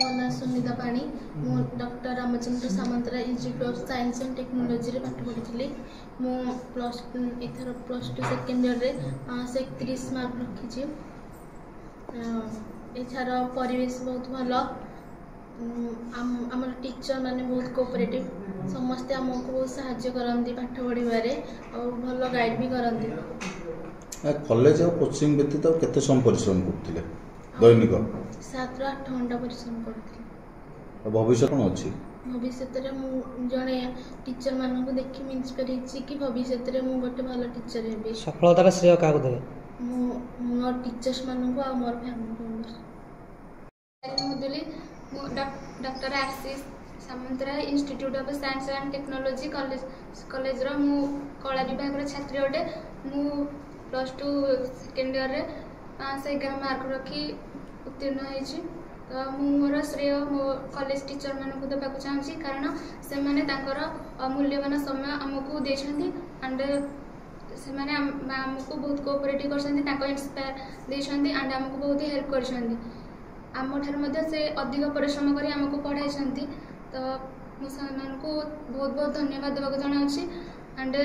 मो ना सुनीता पाणी मु doctor Ramchandra Samantaray institute of science and technology रे पाठ पढ़ी मु एथर प्लस टू सेकेंड ईयर रे 31 मार्क रखी। एथार परिवेश बहुत भल आम टीचर माने बहुत कोऑपरेटिव समस्ते आमको बहुत साहाय्य करती पाठ पढ़ारे और भल गाइड भी करती। कॉलेज और कोचिंग व्यतीत केते सम परिश्रम करथिले दैनिक 7 ରୁ 8 घंटा परिश्रम करथिले। भविष्य कोन अछि भविष्य रे मु जणे टीचर मानन को देखि मी इंस्पायर छि कि भविष्य रे मु गोटे भलो टीचर हेबी। सफलता रा श्रेय काको देबे? मु मोर टीचर्स मानन को आ मोर फैमिली मेंबर्स। मुदुली मु doctor Ashish Samantaray institute of science and technology college रो मु कला विभाग रो छात्री होटे। मु प्लस टू सेकेंड ईयर रे 511 मार्क रखी उत्तीर्ण होइछि। तो मु मोर श्रेय मो कॉलेज टीचर मान को देबा चाहूँगी कारण से माने तांकर अमूल्यवान समय आमको देछंती एंड से माने आमको बहुत कोऑपरेटिव करछंती तांको इंस्पायर देछंती एंड आमको बहुत हेल्प करछंती। आम ठार मध्य से अधिक परिश्रम करी आमको पढ़ाइछंती। तो मु को बहुत बहुत धन्यवाद देबा चाहूँगी। एंड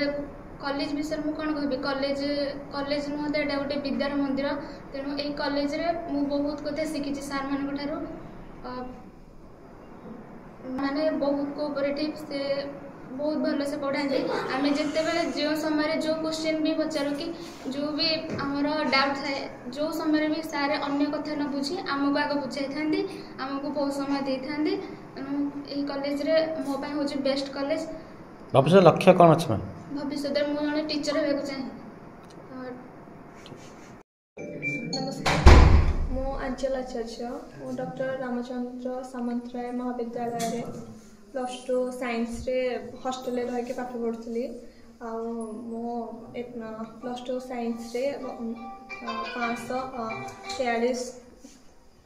कॉलेज विषय मु कौन कहबी कॉलेज नुह तो गोटे विद्यार मंदिर तेणु यही कॉलेज रे मु बहुत कथा शिखी सार मान ठारू माने बहुत कोऑपरेटिव से बहुत भल से पढ़ाती। आम जिते बड़े जो समय जो क्वेश्चन भी पचारू कि जो भी आमर डाउट थाए जो समय भी सारे अन्य कथा न बुझी आमको आगे बुझाई था आमको बहुत समय दे था। यही कॉलेज रे मो पाई होची बेस्ट कॉलेज। भविष्य लक्ष्य कौन अच्छे मैम? भविष्य में मुझे जड़े टीचर होगा चाहे। नमस्कार मो अंचल आचार्य मो डॉक्टर रामचंद्र सामंतराय महाविद्यालय रे प्लस टू साइंस रे हॉस्टल रह के पाठ पढ़ुली। मो प्लस टू साइंस रे 546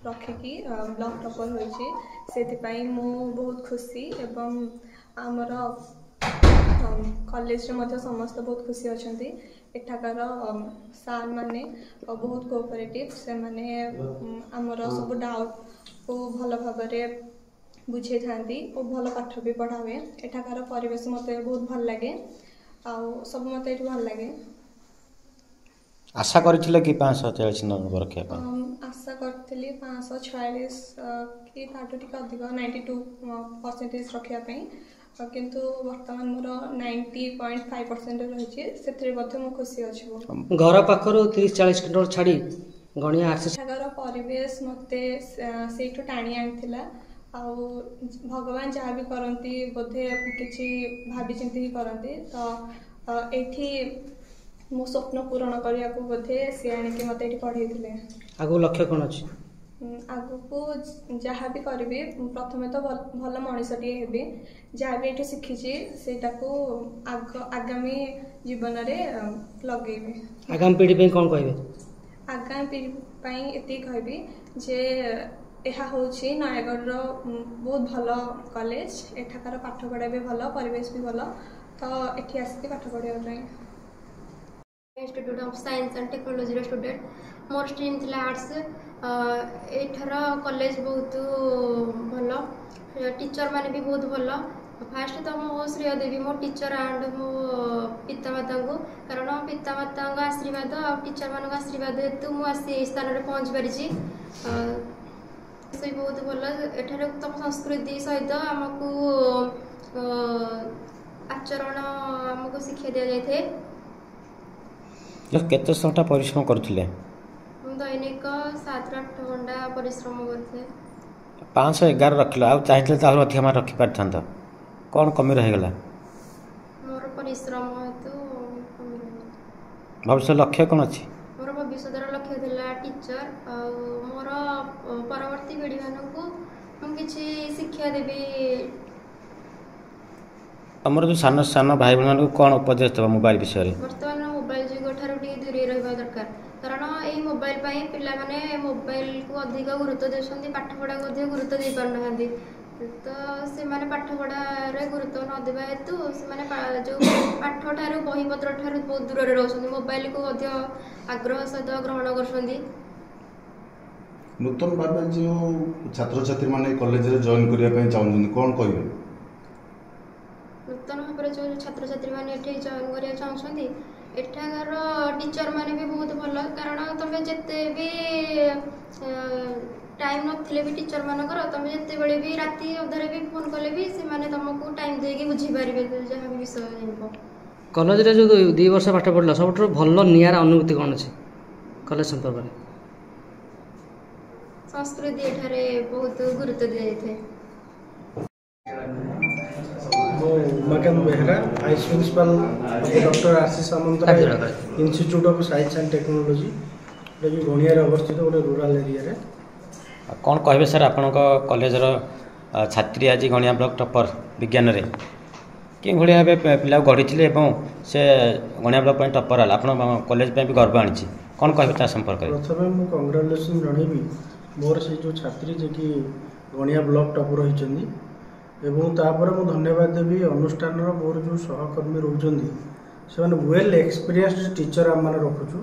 रखिकी ब्लॉक टॉपर होइछि। सेति मु बहुत खुशी एवं आमर कॉलेज रे समस्त बहुत खुशी अच्छा। एठाकार सार माने बहुत कोऑपरेटिव से माने आमर सब डाउट को भल भाव बुझे था और भल पाठ भी पढ़ा हुए। एठाकार परिवेश मत बहुत भल लगे सब मत ये भल लगे। आशा करथिले कि 546 नंबर रखिया ପାଇଁ? आशा करथिली 546 कि ताठू टिक अधिक 92% रखिया ପାଇଁ किंतु वर्तमान मोर 90.5% रही से खुशी अच्छी। घर पाखर 30-40 किलोमीटर छाड़ी गणिया आर्ट्स परिवेश मत से टाणी आनी भगवान जहाँ भी करती बोधे किसी भाभी चिंती करती। तो ये मो स्वप्न पूरण करने को बोधे सी आनिक मत ये पढ़े आगु लक्ष्य कौन अच्छी? आगु को जहाँ भी करी प्रथमे तो भल मनीषटे हेबी जहाँ भी ये शिखी से आगामी जीवन में लगे। आगामी पीढ़ी कौन कहे? आगामी पीढ़ी ये कहबी जे यह हूँ नयागढ़ बहुत भल कॉलेज। एठाकार पाठ पढ़ा भी भल परिवेश भी भल तो ये आसिक पाठ पढ़ाई। Institute of science and technology student more stream थी आर्ट्स। एठार कॉलेज बहुत भल टीचर माने भी बहुत भल। फास्ट तो मो श्रेय देवी मो टीचर एंड मो पितामाता को कारण पितामाता आशीर्वाद आ टीचर मान आशीर्वाद हेतु मुझे स्थान में पहुँच पारी। से बहुत भल एठार उत्तम संस्कृति सहित आमको आचरण आमको शिक्षा दि जाए। केते घंटा परिश्रम करथिले? दैनिक 7 ରୁ 8 घंटा परिश्रम करथे। 511 रखिलो आ चाहिए तो अधिक मार रखि पारथांत कौन कमी रहीगला? मोर परिश्रम हेतु कमी रही। भविष्य लक्ष्य कौन अच्छी? मोर भविष्य लक्ष्य थिला टीचर मोर परवर्ती पीढ़ी मानकु हम किछि शिक्षा देबी। हमर जो सान सान भाई बहन को कौन उपदेश देबा मोबाइल विषय रे? वर्तमान मोबाइल जुग ठारू दूरी रहिबा दरकार कारण यही मोबाइल पिला माने मोबाइल को अधिक गुरुत्व देछंती पाठ पढ़ा को अधिक गुरुत्व दे पार नहांती। तो से माने पाठ पढ़ा रे गुरुत्व न देबा हेतु से माने जो पाठ ठारू बही पत्र ठारू बहुत दूर रे रहउछंती मोबाइल को अधिक आग्रह सहित ग्रहण करछंती। ନୂତନ ଭାବେ ଯେଉଁ ଛାତ୍ରଛାତ୍ରୀମାନେ କଲେଜରେ ଜଏନ୍ କରିବା ପାଇଁ ଚାହୁଁଛନ୍ତି କ'ଣ କହିବେ? ନୂତନ ଭାବରେ ଯେଉଁ ଛାତ୍ରଛାତ୍ରୀମାନେ ଏଠି ଜଏନ୍ କରିବାକୁ ଚାହୁଁଛନ୍ତି, ଏଠାକାର ଟିଚର୍ମାନେ ବି ବହୁତ ଭଲ। କାରଣ ତୁମେ ଯେତେ ବି ଟାଇମ୍ ନଥିଲେ ବି ଟିଚର୍ମାନଙ୍କର, ତୁମେ ଯେତେବେଳେ ବି ରାତି ଅଧରେ ବି ଫୋନ୍ କଲେ ବି ସେମାନେ ତୁମକୁ ଟାଇମ୍ ଦେଇକି ବୁଝିପାରିବେ ଯାହା ବି ବିଷୟ ଜାଣିବ। କଲେଜରେ ଯେଉଁ 2 ବର୍ଷ ପାଠ ପଢ଼ିଲ, ସବୁଠାରୁ ଭଲ ନିଆରା ଅନୁଭୂତି କ'ଣ ଅଛି କଲେଜ ସମ୍ପର୍କରେ? ସଂସ୍କୃତି ଏଠାରେ ବହୁତ ଗୁରୁତ୍ୱ ଦିଆଯାଇଥାଏ। Umakant Behera, vice principal doctor RC Samantaray institute of science and technology, जो गणिया अवस्थित गोटे रूराल एरिया रे। कौन कहे सर आपण कॉलेजर छात्री आज गणिया ब्लॉक टॉपर विज्ञान रे कि भाई भाव पिला गढ़ी से गणिया ब्लॉक टॉपर है आप कॉलेज भी गर्व आनी कौन कहे संपर्क? प्रथम मुझे कंग्राचुलेसन जनइबी मोर से जो छात्री जे कि गणिया ब्लॉक टॉपर होती एवं तापर मु धन्यवाद देवी अनुष्ठान मोर जो सहकर्मी रोचन से वेल एक्सपीरियंस्ड टीचर आम मैंने रखुचु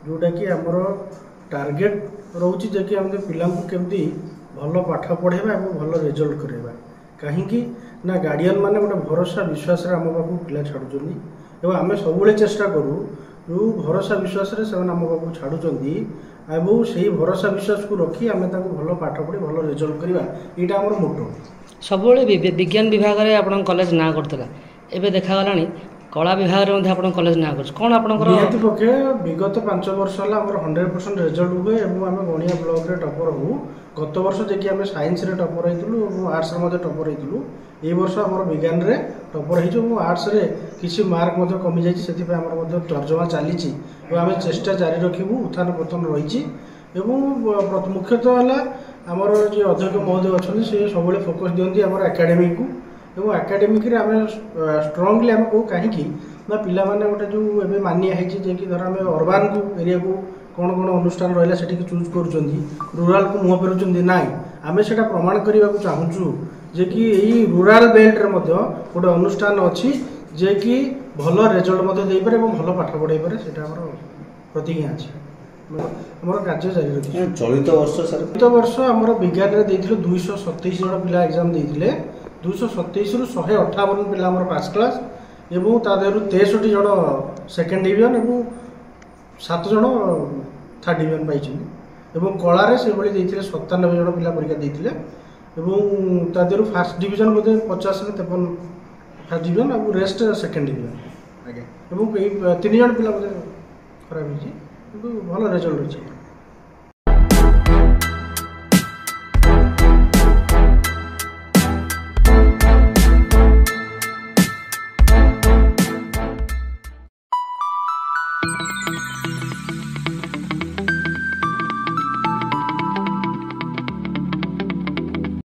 जोटा कि आमर टार्गेट रोचे जे कि आम पिला केमती भल पाठ पढ़ेबा और भल रिजल्ट करवा कहीं ना गार्डियन मैंने गोटे भरोसा विश्वास आम पाक पिला छाड़ुंट और आम सब चेष्टा करूँ जो भरोसा विश्वास से आम पाक छाड़ुंट और से भरोसा विश्वास को रखी आम भल पाठ पढ़ी भल रिजल्ट करवा यहाँ आम मोटो। सब विज्ञान विभाग में आप कॉलेज ना करता एवं देखागला कला विभाग में आप कॉलेज ना कर कौन आप निहती पक्षे विगत 5 वर्ष है 100% रिजल्ट हुए और आम गणिया ब्लॉक रे टॉपर हूँ। गत वर्ष जे कि आम साइंस रे टॉपर होइतलु और आर्ट्स रे टॉपर होइतलु ए वर्ष आम विज्ञान रे टॉपर होइछु आर्ट्स रे किसी मार्क कमी जाइए से तर्जमा चली आम चेष्टा जारी रखू उत्थान पतन रही मुख्यतः है आमर जो अध्यक्ष महोदय अच्छा से सब फोकस दिखती आम एकेडमिक को और एकेडमिक आम स्ट्रंगली आम कहूँ कहीं ना पिला माने गोटे जो ए मानिया है कि धर आम अर्बान को एरिया को कौन कौन अनुष्ठान रहा से चूज कर रूराल को मुह फेरुंच ना आम से प्रमाण करने को चाहूँ जे कि यही रूराल बेल्ट रे गोटे अनुष्ठान अच्छी जे कि भल रिजल्ट दे पारे भल पाठ पढ़ाई पारे से प्रतिज्ञा अच्छी आम कार्य जारी रखी। चलित वर्ष आम विज्ञान में 227 जन पिला एग्जाम देते 227 रु 158 पिला पास क्लास एवं तादेहु 63 जन सेकेंड डिवीजन और 7 जन थर्ड डिवीजन पाई कलार से 97 जन पिला परीक्षा देते तादेहु फास्ट डिवीजन बोधे 50 रे 53 फास्ट डिवीजन और रेस्ट सेकेंड डिवीजन आगे 3 जन पिला बोधे खराब हो भल रिजल्ट अच्छे।